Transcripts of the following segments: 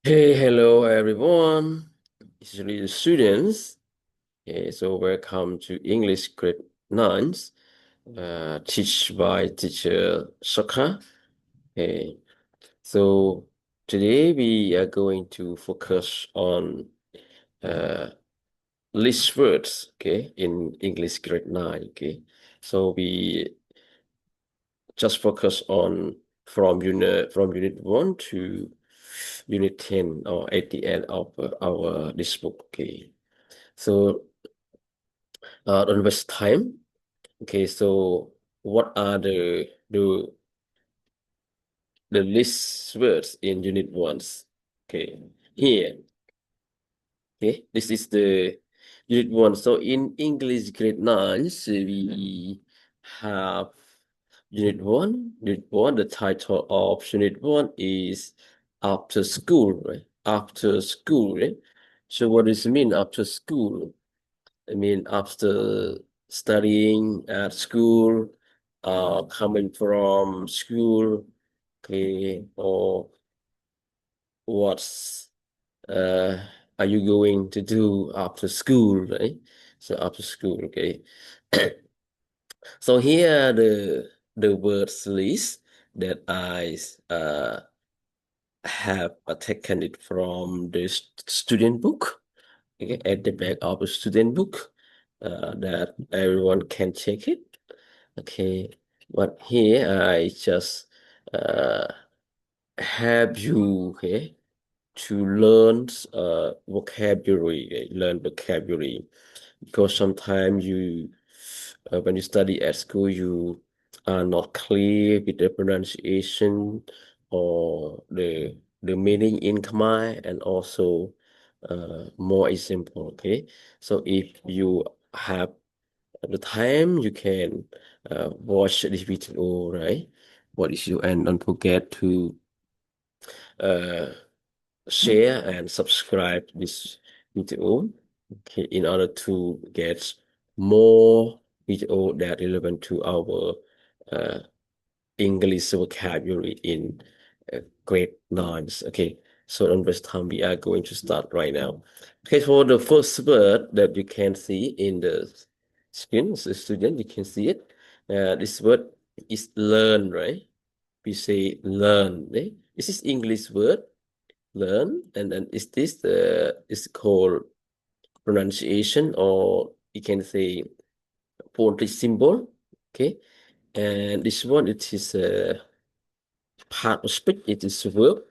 Hey, hello everyone. Especially the students. Okay, so welcome to English grade 9, teach by teacher Sokha. Okay, so today we are going to focus on uh, list words, okay, in English grade 9, okay. So we just focus on from unit 1 to unit 10 or at the end of our this book, okay. So don't waste time. Okay, so what are the list words in unit ones? Okay, here. Okay, this is the unit one. So in English grade 9, so we have unit one. Unit one, the title of unit one is after school, right? After school, right? So what does it mean after school? I mean, after studying at school, coming from school, okay, or what's uh are you going to do after school, right? So after school, okay. So here are the words list that I have taken it from the student book. Okay, at the back of the student book, that everyone can check it. Okay, but here I just uh, have you, okay, to learn vocabulary, learn vocabulary, because sometimes you when you study at school you are not clear with the pronunciation or the meaning in Khmer, and also more example, okay. So if you have the time, you can watch this video, right? What is you, and don't forget to uh, share and subscribe this video, okay, in order to get more video that relevant to our uh, English vocabulary in grade 9. Okay, so on this time we are going to start right now. Okay, for the first word that you can see in the screen, so student, you can see it. This word is learn, right? We say learn, right? This is English word learn, and then is this the is called pronunciation, or you can say phonetics symbol, okay. And this one, it is a part of speech, it is a verb.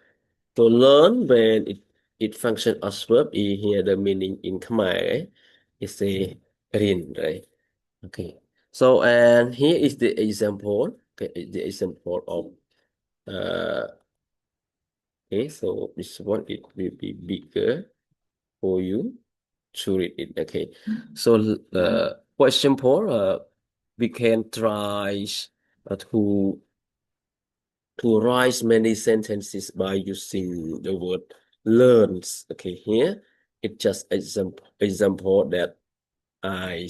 To learn, when it functions as verb, you hear the meaning in Khmer, it's a rin, right? Okay. So, and here is the example. Okay, the example of okay, so this one it will be bigger for you to read it. Okay. So for example, we can try to write many sentences by using the word learns. Okay, here it just example that I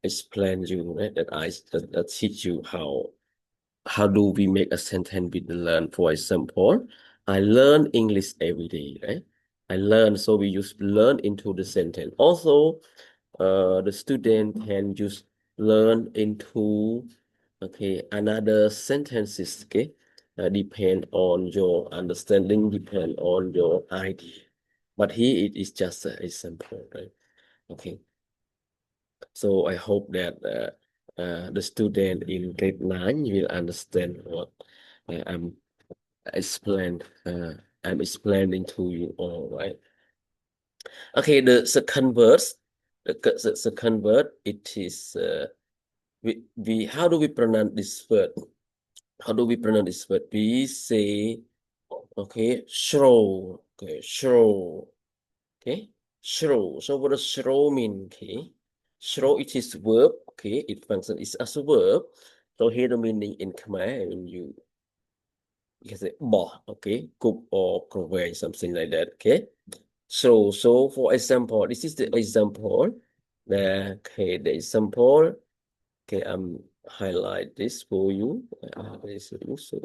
explain you, right? That teach you how do we make a sentence with the learn. For example, I learn English every day, right? I learn, so we use learn into the sentence. Also, the student can use learn into, okay, another sentences, okay. Depend on your understanding, depend on your idea. But here it is just an example, right? Okay. So I hope that the student in grade 9 will understand what uh, I'm explain I'm explaining to you all, right? Okay, the second verse, the second word, it is we how do we pronounce this word? How do we pronounce this word? We say, okay, show, okay, show, okay, show. So what does show mean? Okay, show, it is verb. Okay, it functions as a verb. So here the meaning in Khmer, when you can say bỏ, okay, cook or provide, something like that. Okay. So for example, this is the example. Okay, the example. Okay, highlight this for you. This for you, so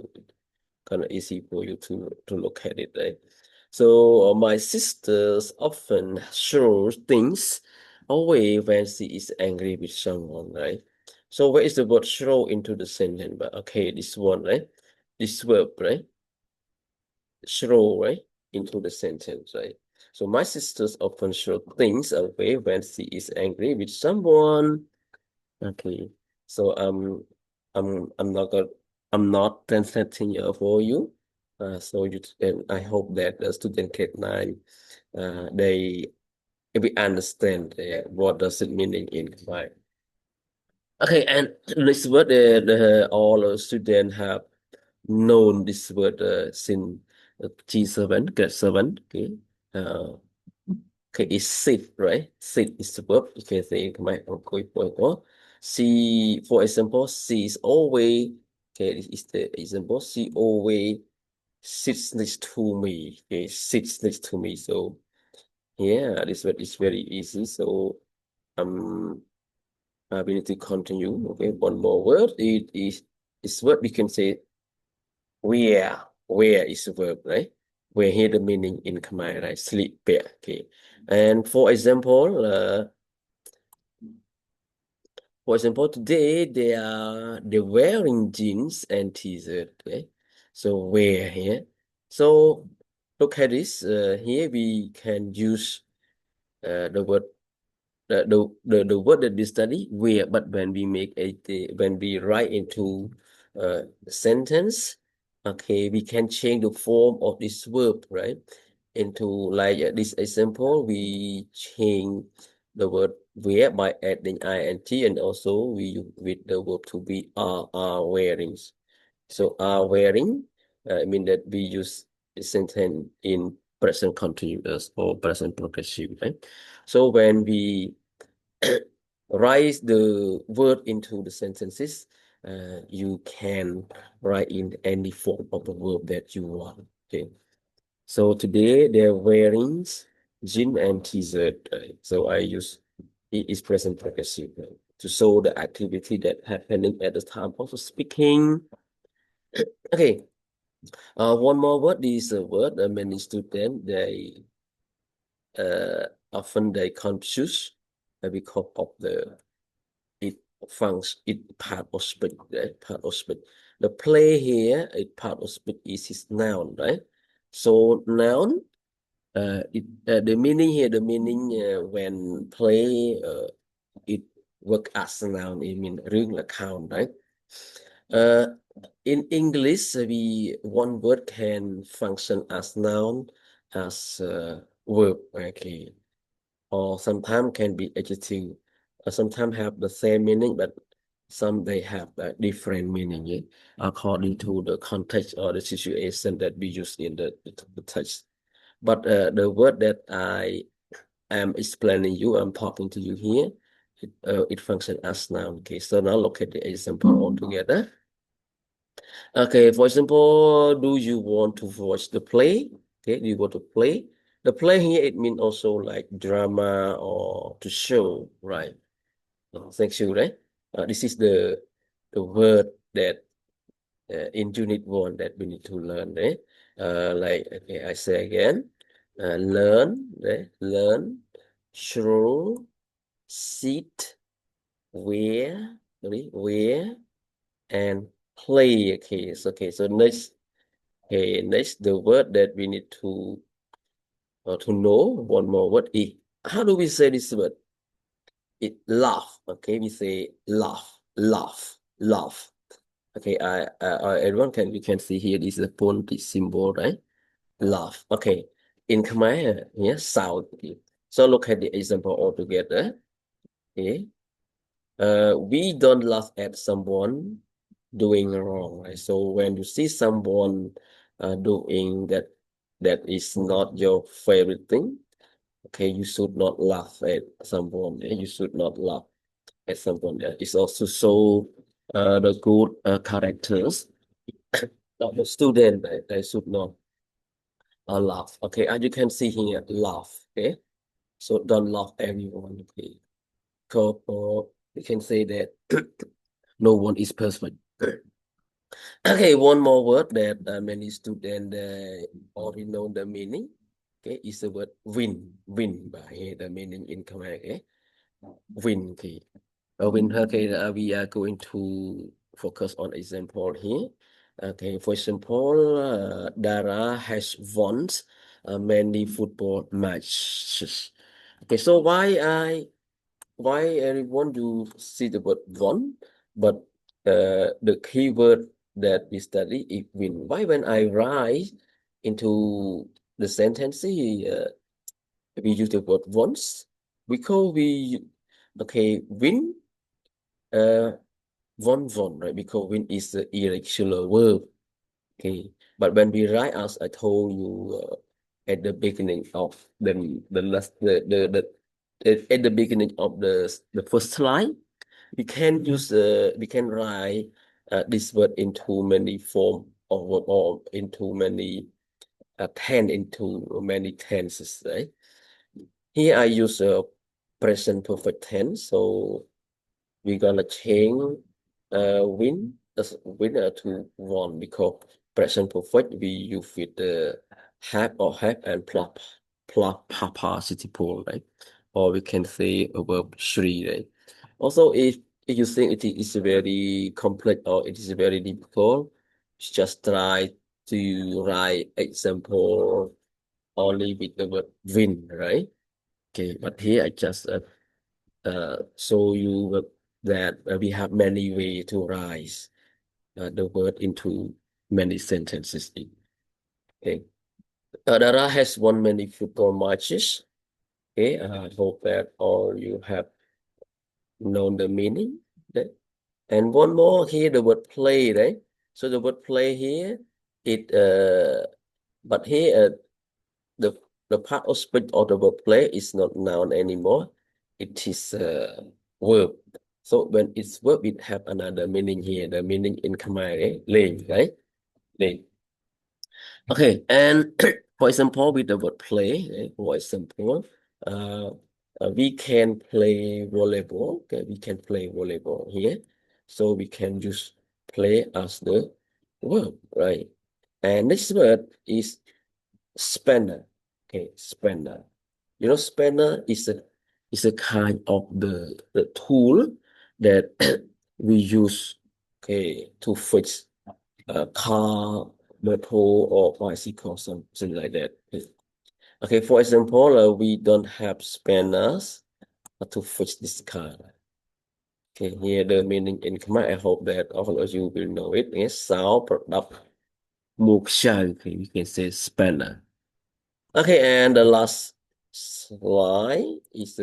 kind of easy for you to look at it, right? So my sisters often show things away when she is angry with someone, right? So where is the word show into the sentence? But okay, this one, right? This verb, right? Show, right? Into the sentence, right? So my sisters often show things away when she is angry with someone. Okay. So I'm not gonna I'm not translating for you. So you and I hope that the student grade 9 they we understand what does it mean in Khmer. Okay, and this word all students have known this word since G7, grade 7. Okay. Uh, okay, it's sit, right? Sit is the verb. You can say in Khmer, she, for example, she is always, okay, this is the example, she always sits next to me. Okay, sits next to me. So yeah, this word is very easy. So um we need to continue. Okay, one more word. It is this word we can say where. Where is the verb, right? Where here the meaning in Khmer, right? Sleep where. Okay. And for example, today they're wearing jeans and t-shirt. Okay, so wear here. So look at this. Here we can use the word the word that we study where, but when we make when we write into a sentence, okay, we can change the form of this verb, right? Into like this example, we change the word wear by adding ing, and also we use with the verb to be are wearing. So are wearing, I mean that we use the sentence in present continuous or present progressive, right? So when we write the word into the sentences, you can write in any form of the verb that you want. Okay. So today they're wearing jean and t-shirt. So I use it is present progressive to show the activity that happening at the time of speaking. Okay. One more word is a word many students they often they confuse because of the it functions it part of speech, right? Part of speech. The play here, it part of speech is his noun, right? So noun, the meaning here, the meaning when play, it work as a noun. It mean ring account, right? Uh, in English, we one word can function as noun, as verb, okay, or sometimes can be adjective, or sometimes have the same meaning, but some they have a different meaning, yeah, according to the context or the situation that we use in the text. But the word that I am explaining you, I'm talking to you here, it functions as noun. Okay, so now look at the example all together. Okay, for example, do you want to watch the play? Okay, do you want to play? The play here, it means also like drama or to show, right? Thank you, right? This is the word that in unit 1 that we need to learn, right? Like, okay, I say again, learn, right? Learn, show, sit, wear, sorry, wear, and play. Okay, so next the word that we need to know one more word is how do we say this word? It laugh. Okay, we say laugh, laugh, laugh. Okay, everyone can you can see here this is a point symbol, right? Laugh. Okay, in Khmer, yeah, sound. Okay. So look at the example all together. Okay, we don't laugh at someone doing wrong, right? So when you see someone doing that is not your favorite thing, okay, you should not laugh at someone. You should not laugh at someone. It's also so the good characters of the student. They should not laugh. Okay, as you can see here, laugh. Okay, so don't laugh everyone. Okay, so you can say that no one is perfect. Okay, one more word that many students already know the meaning. Okay, is the word win. But here the meaning in Khmer, okay? Win. Okay. Win. Okay, we are going to focus on example here. Okay, for example, Dara has won many football matches. Okay, so why everyone you see the word won, but the keyword that we study is win. Why when I write into the sentence, we use the word once because okay, win, uh won, right? Because win is the irregular verb. Okay, but when we write, as I told you at the beginning of the last at the beginning of the first slide, we can write this word into many form or into many into many tenses, right? Here I use a present perfect tense, so we're gonna change win as winner to won because present perfect we use with the have and plus participle, right? Or we can say a verb three, right? Also, if you think it is very complex or it is very difficult, just try to write example only with the word win, right? Okay, but here I just show you that we have many ways to write the word into many sentences. Okay, Dara has won many football matches. Okay, I hope that all you have known the meaning. Okay? And one more here, the word play, right? So the word play here, it but here the part of speech of the verb play is not noun anymore. It is verb. So when it's verb, it have another meaning here. The meaning in Khmer, playing, right? Playing. Okay, and for example, with the word play, for example, uh, we can play volleyball. Okay, we can play volleyball here. So we can use play as the verb, right? And this word is spanner. Okay, spanner. You know, spanner is a kind of the tool that we use, okay, to fix a car, motor, or bicycle, something like that. Okay, for example, we don't have spanners to fix this car. Okay, here the meaning in Khmer. I hope that all of you will know it. Yes, sao product mục shang. Okay, we can say spanner. Okay, and the last slide is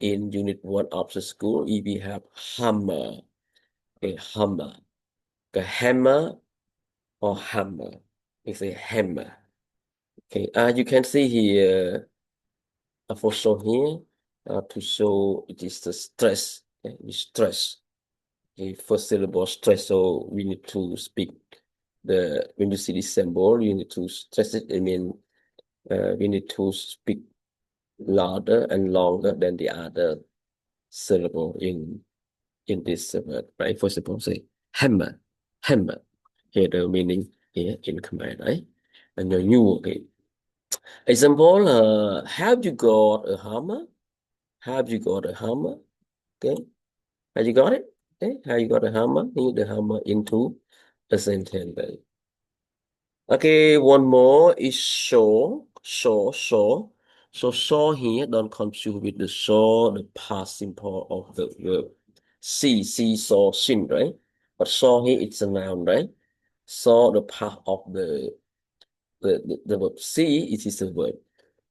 in unit one of the school, we have hammer. A hammer. The hammer or hammer. It's a hammer. Okay, you can see here a photo here to show it is the stress. Okay, the stress. Okay, first syllable stress. So we need to speak when you see this symbol, you need to stress it. I mean, we need to speak louder and longer than the other syllable in this word, right? For example, say hammer, hammer. Here the meaning here in Khmer, right? And the new okay. Example, have you got a hammer? Have you got a hammer? Okay, have you got it? Okay, have you got a hammer? Need the hammer into a sentence. Right? Okay, one more is show. So show here, don't confuse with the show, the past simple of the verb. See, saw, seen, right? But saw here, it's a noun, right? Saw the part of the verb see, it is a verb.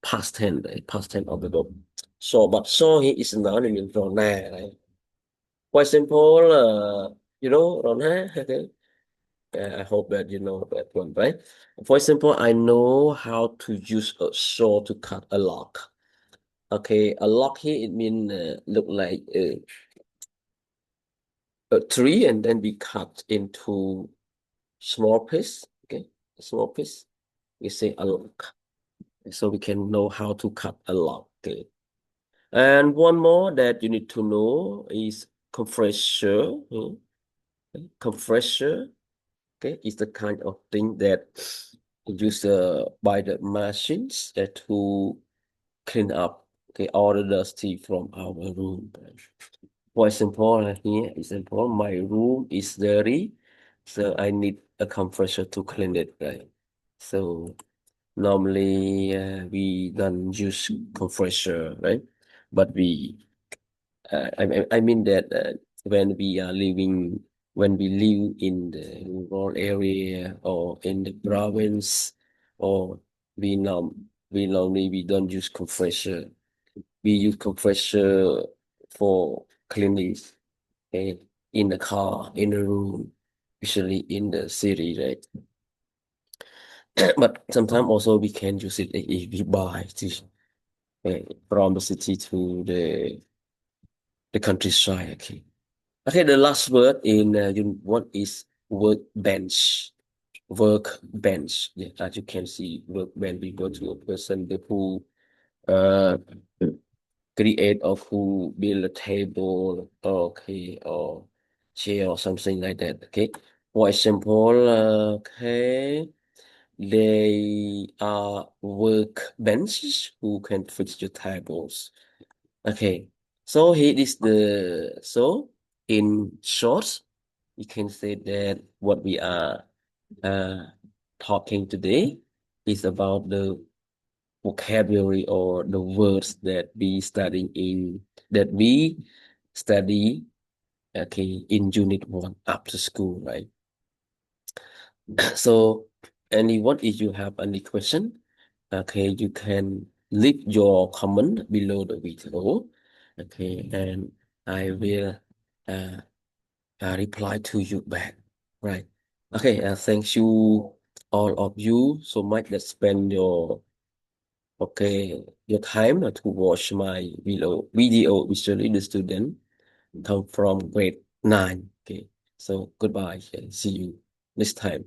Past tense, right? Past tense of the verb. So, but saw here is a noun, it means rona, right? For example, rona, okay? I hope that you know that one, right? For example, I know how to use a saw to cut a log. Okay, a log here, it means look like a tree and then we cut into small piece. Okay, a small piece. We say a log. So we can know how to cut a log. Okay. And one more that you need to know is compressor. Compressor, okay, is the kind of thing that use by the machines that to clean up, okay, all the dusty from our room. For example, here example, my room is dirty, so I need a compressor to clean it, right? So normally we don't use compressor, right? But I mean that when we are living, when we live in the rural area or in the province, or we norm we normally we don't use compressor. We use compressor for cleaning, okay, in the car, in the room, usually in the city, right? But sometimes also we can use it if we buy to, from the city to the countryside. Okay. Okay. The last word in unit one is workbench. Workbench. Yeah, as you can see, workbench. We go to a person who uh create or who build a table, okay, or chair or something like that. Okay. For example, okay. They are workbenches who can fix your tables. Okay. So here is so in short, you can say that what we are uh talking today is about the vocabulary or the words that we study, okay, in unit one after school, right? So anyone, if you have any question, okay, you can leave your comment below the video, okay, and I will uh, reply to you back, right? Okay, thank you all of you so much that spend your time to watch my video visually the student come from grade 9. Okay, so goodbye and see you next time.